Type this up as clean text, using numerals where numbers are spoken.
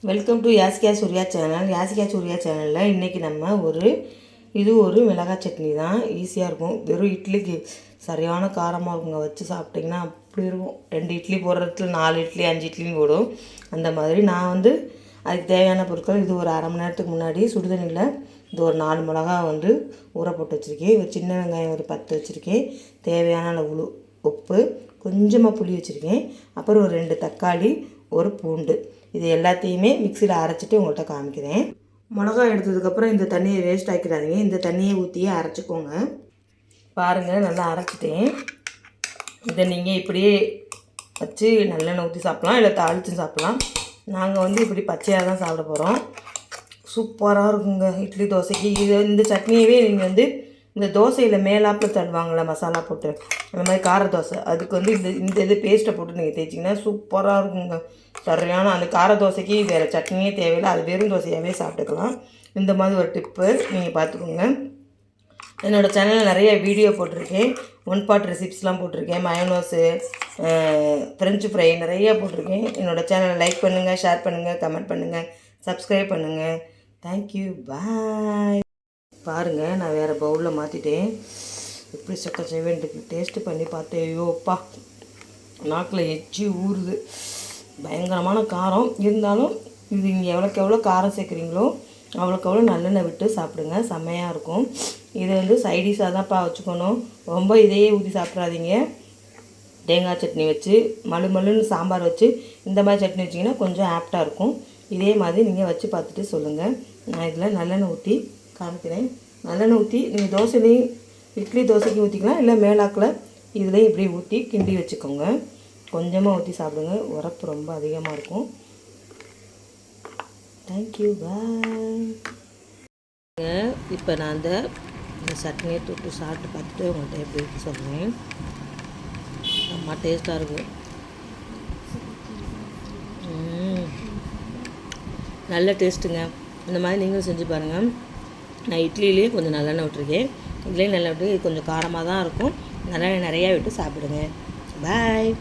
Welcome to Yasika Surya channel. Yasika Surya சேனலில் இன்றைக்கி நம்ம இது ஒரு மிளகாய் சட்னி தான். ஈஸியாக இருக்கும். வெறும் இட்லிக்கு சரியான காரமாக இருக்குங்க. வச்சு சாப்பிட்டிங்கன்னா அப்படி இருக்கும். 2 இட்லி போடுறதுல 4 இட்லி 5 இட்லின்னு போடும். அந்த மாதிரி நான் அதுக்கு தேவையான பொருட்கள் இது ஒரு அரை மணி நேரத்துக்கு முன்னாடி சுடுதண்ணியில் இது ஒரு 4 மிளகா ஊற போட்டு வச்சுருக்கேன். ஒரு சின்ன வெங்காயம் ஒரு 10 வச்சுருக்கேன். தேவையான அளவு உப்பு, கொஞ்சமாக புளி வச்சுருக்கேன். அப்புறம் ஒரு 2 தக்காளி, ஒரு பூண்டு. இது எல்லாத்தையுமே மிக்சியில் அரைச்சிட்டு உங்கள்கிட்ட காமிக்கிறேன். மிளகாய் எடுத்ததுக்கப்புறம் இந்த தண்ணியை வேஸ்ட் ஆக்கிடாதீங்க. இந்த தண்ணியை ஊற்றியே அரைச்சிக்கோங்க. பாருங்கள், நல்லா அரைச்சிட்டேன். இதை நீங்கள் இப்படியே வச்சு நல்லெண்ணெய் ஊற்றி சாப்பிட்லாம், இல்லை தாளித்து சாப்பிட்லாம். நாங்கள் இப்படி பச்சையாக தான் சாப்பிட போகிறோம். சூப்பராக இருக்குங்க இட்லி தோசைக்கு. இந்த சட்னியவே நீங்கள் இந்த தோசையில் மேலாப்பில் தருவாங்களே மசாலா போட்டு, அந்த மாதிரி கார தோசை, அதுக்கு இந்த இது பேஸ்ட்டை போட்டு நீங்கள் தேய்ச்சிங்கன்னா சூப்பராக இருக்குங்க. சரியான அந்த கார தோசைக்கு வேறு சட்னியே தேவையில்லை, அது வெறும் தோசையாகவே சாப்பிட்டுக்கலாம். இந்த மாதிரி ஒரு டிப்பு நீங்கள் பார்த்துக்கோங்க. என்னோடய சேனலில் நிறைய வீடியோ போட்டிருக்கேன். 1 பாட் ரெசிப்ஸ்லாம் போட்டிருக்கேன். மயோனோஸு, ஃப்ரெஞ்சு ஃப்ரை நிறையா போட்டிருக்கேன். என்னோடய சேனலை லைக் பண்ணுங்கள், ஷேர் பண்ணுங்கள், கமெண்ட் பண்ணுங்கள், சப்ஸ்கிரைப் பண்ணுங்கள். தேங்க்யூ, பாய். பாருங்கள், நான் வேறு பவுலில் மாற்றிட்டேன். எப்படி சொக்க செய்வேன்ட்டு டேஸ்ட்டு பண்ணி பார்த்தேன். ஐயோப்பா, நாக்கில் எச்சி ஊறுது. பயங்கரமான காரம் இருந்தாலும் இது நீங்கள் எவ்வளோக்கு எவ்வளோ காரம் சேர்க்குறீங்களோ அவ்வளோக்கு எவ்வளோ நல்லெண்ணெய் விட்டு சாப்பிடுங்க. செம்மையாக இருக்கும். இது சைடிஷாக தான்ப்பா வச்சுக்கணும். ரொம்ப இதையே ஊற்றி சாப்பிட்றாதீங்க. தேங்காய் சட்னி வச்சு மலுன்னு சாம்பார் வச்சு இந்த மாதிரி சட்னி வச்சிங்கன்னா கொஞ்சம் ஆப்டாக இருக்கும். இதே மாதிரி நீங்கள் வச்சு பார்த்துட்டு சொல்லுங்கள். நான் இதில் நல்லெண்ணெய் ஊற்றி காமிக்கிறேன். நல்லெண்ணெய் ஊற்றி நீங்கள் தோசையிலையும் இட்லி தோசைக்கு ஊற்றிக்கலாம், இல்லை மேலாக்கில் இதுலேயும் இப்படி ஊற்றி கிண்டி வச்சுக்கோங்க. கொஞ்சமாக ஊற்றி சாப்பிடுங்க. உரப்பு ரொம்ப அதிகமாக இருக்கும். தேங்க்யூ, பாய். இப்போ நான் இந்த சட்னியை தொட்டு சாப்பிட்டு பார்த்துட்டு உங்கள்கிட்ட எப்படி சொல்கிறேன். ரொம்ப டேஸ்ட்டாக இருக்கும். நல்ல டேஸ்ட்டுங்க. இந்த மாதிரி நீங்களும் செஞ்சு பாருங்கள். நான் இட்லிலேயே கொஞ்சம் நல்லெண்ணெய் விட்டுருக்கேன். இதுலேயும் நல்லெண்ணெய் விட்டு கொஞ்சம் காரமாக தான் இருக்கும். நல்லெண்ணெய் நிறையா விட்டு சாப்பிடுங்க. பாய்.